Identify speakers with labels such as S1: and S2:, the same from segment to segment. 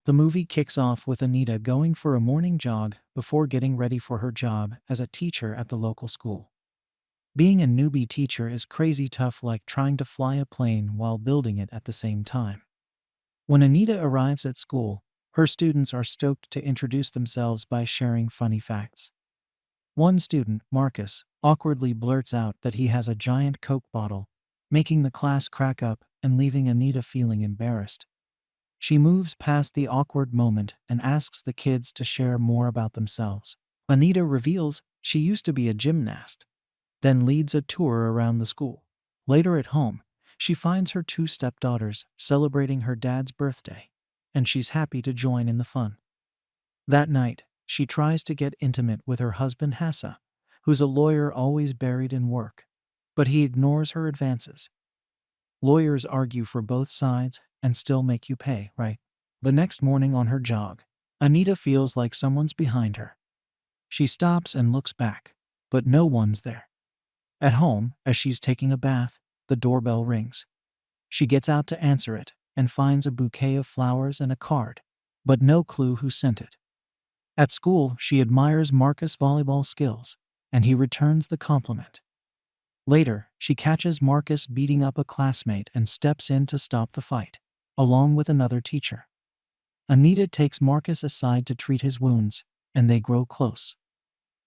S1: The movie kicks off with Anita going for a morning jog before getting ready for her job as a teacher at the local school. Being a newbie teacher is crazy tough, like trying to fly a plane while building it at the same time. When Anita arrives at school, her students are stoked to introduce themselves by sharing funny facts. One student, Marcus, awkwardly blurts out that he has a giant Coke bottle, making the class crack up and leaving Anita feeling embarrassed. She moves past the awkward moment and asks the kids to share more about themselves. Anita reveals she used to be a gymnast, then leads a tour around the school. Later at home, she finds her two stepdaughters celebrating her dad's birthday, and she's happy to join in the fun. That night, she tries to get intimate with her husband Hassa, who's a lawyer always buried in work, but he ignores her advances. Lawyers argue for both sides and still make you pay, right? The next morning on her jog, Anita feels like someone's behind her. She stops and looks back, but no one's there. At home, as she's taking a bath, the doorbell rings. She gets out to answer it and finds a bouquet of flowers and a card, but no clue who sent it. At school, she admires Marcus' volleyball skills, and he returns the compliment. Later, she catches Marcus beating up a classmate and steps in to stop the fight, along with another teacher. Anita takes Marcus aside to treat his wounds, and they grow close.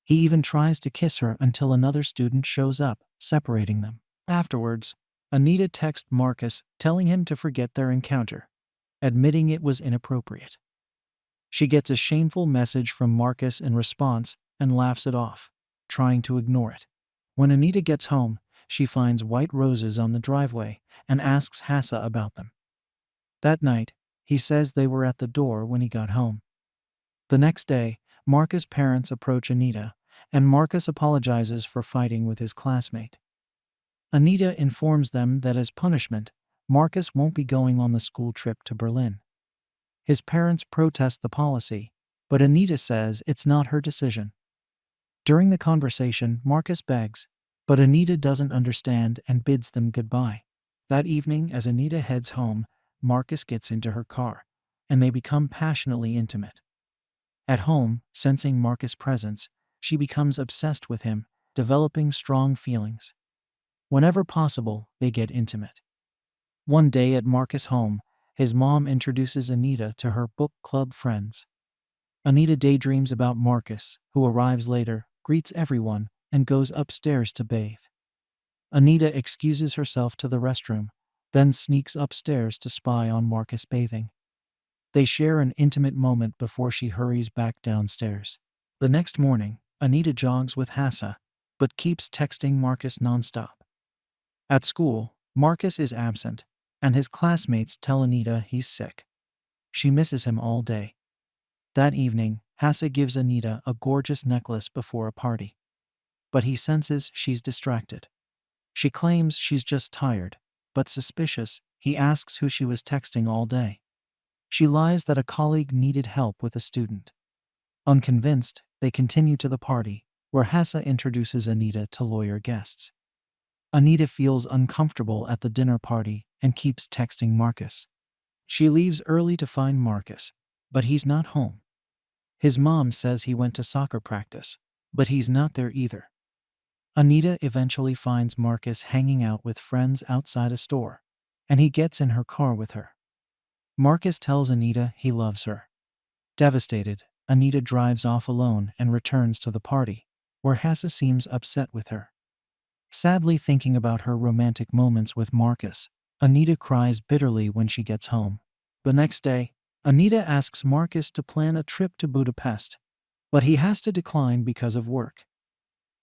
S1: He even tries to kiss her until another student shows up, separating them. Afterwards, Anita texts Marcus telling him to forget their encounter, admitting it was inappropriate. She gets a shameful message from Marcus in response and laughs it off, trying to ignore it. When Anita gets home, she finds white roses on the driveway and asks Hassa about them. That night, he says they were at the door when he got home. The next day, Marcus' parents approach Anita, and Marcus apologizes for fighting with his classmate. Anita informs them that as punishment, Marcus won't be going on the school trip to Berlin. His parents protest the policy, but Anita says it's not her decision. During the conversation, Marcus begs, but Anita doesn't understand and bids them goodbye. That evening, as Anita heads home, Marcus gets into her car, and they become passionately intimate. At home, sensing Marcus' presence, she becomes obsessed with him, developing strong feelings. Whenever possible, they get intimate. One day at Marcus' home, his mom introduces Anita to her book club friends. Anita daydreams about Marcus, who arrives later, greets everyone, and goes upstairs to bathe. Anita excuses herself to the restroom, then sneaks upstairs to spy on Marcus bathing. They share an intimate moment before she hurries back downstairs. The next morning, Anita jogs with Hassa, but keeps texting Marcus nonstop. At school, Marcus is absent, and his classmates tell Anita he's sick. She misses him all day. That evening, Hassa gives Anita a gorgeous necklace before a party. But he senses she's distracted. She claims she's just tired, but suspicious, he asks who she was texting all day. She lies that a colleague needed help with a student. Unconvinced, they continue to the party, where Hassa introduces Anita to lawyer guests. Anita feels uncomfortable at the dinner party and keeps texting Marcus. She leaves early to find Marcus, but he's not home. His mom says he went to soccer practice, but he's not there either. Anita eventually finds Marcus hanging out with friends outside a store, and he gets in her car with her. Marcus tells Anita he loves her. Devastated, Anita drives off alone and returns to the party, where Hassa seems upset with her. Sadly thinking about her romantic moments with Marcus, Anita cries bitterly when she gets home. The next day, Anita asks Marcus to plan a trip to Budapest, but he has to decline because of work.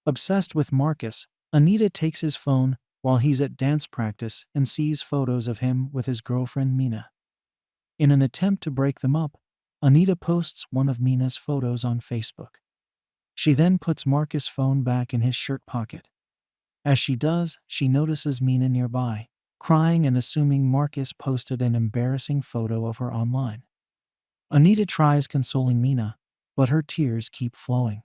S1: Obsessed with Marcus, Anita takes his phone while he's at dance practice and sees photos of him with his girlfriend Mina. In an attempt to break them up, Anita posts one of Mina's photos on Facebook. She then puts Marcus' phone back in his shirt pocket. As she does, she notices Mina nearby, crying and assuming Marcus posted an embarrassing photo of her online. Anita tries consoling Mina, but her tears keep flowing.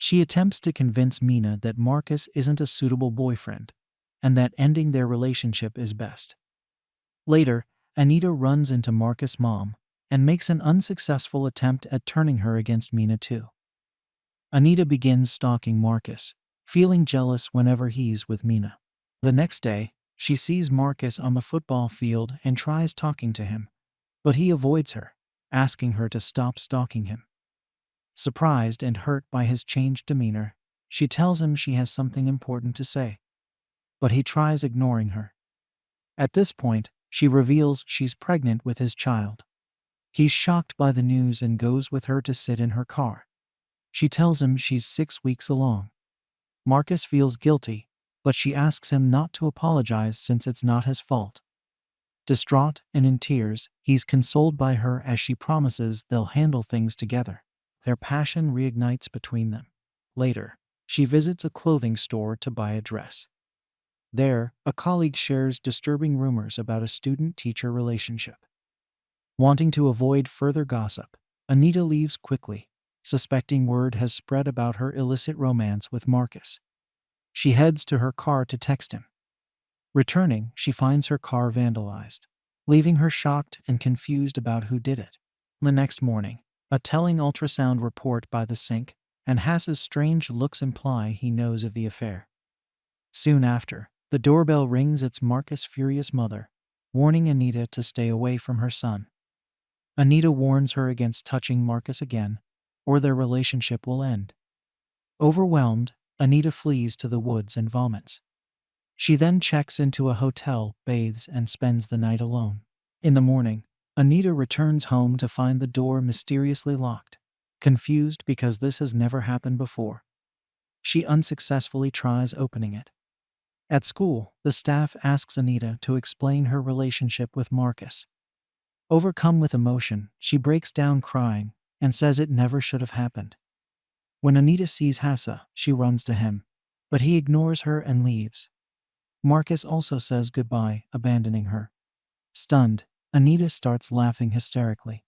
S1: She attempts to convince Mina that Marcus isn't a suitable boyfriend, and that ending their relationship is best. Later, Anita runs into Marcus' mom and makes an unsuccessful attempt at turning her against Mina too. Anita begins stalking Marcus, feeling jealous whenever he's with Mina. The next day, she sees Marcus on the football field and tries talking to him, but he avoids her, asking her to stop stalking him. Surprised and hurt by his changed demeanor, she tells him she has something important to say, but he tries ignoring her. At this point, she reveals she's pregnant with his child. He's shocked by the news and goes with her to sit in her car. She tells him she's 6 weeks along. Marcus feels guilty, but she asks him not to apologize since it's not his fault. Distraught and in tears, he's consoled by her as she promises they'll handle things together. Their passion reignites between them. Later, she visits a clothing store to buy a dress. There, a colleague shares disturbing rumors about a student-teacher relationship. Wanting to avoid further gossip, Anita leaves quickly, suspecting word has spread about her illicit romance with Marcus. She heads to her car to text him. Returning, she finds her car vandalized, leaving her shocked and confused about who did it. The next morning, a telling ultrasound report by the sink and Hass's strange looks imply he knows of the affair. Soon after, the doorbell rings. It's Marcus' furious mother, warning Anita to stay away from her son. Anita warns her against touching Marcus again, or their relationship will end. Overwhelmed, Anita flees to the woods and vomits. She then checks into a hotel, bathes, and spends the night alone. In the morning, Anita returns home to find the door mysteriously locked, confused because this has never happened before. She unsuccessfully tries opening it. At school, the staff asks Anita to explain her relationship with Marcus. Overcome with emotion, she breaks down crying and says it never should have happened. When Anita sees Hassa, she runs to him, but he ignores her and leaves. Marcus also says goodbye, abandoning her. Stunned, Anita starts laughing hysterically.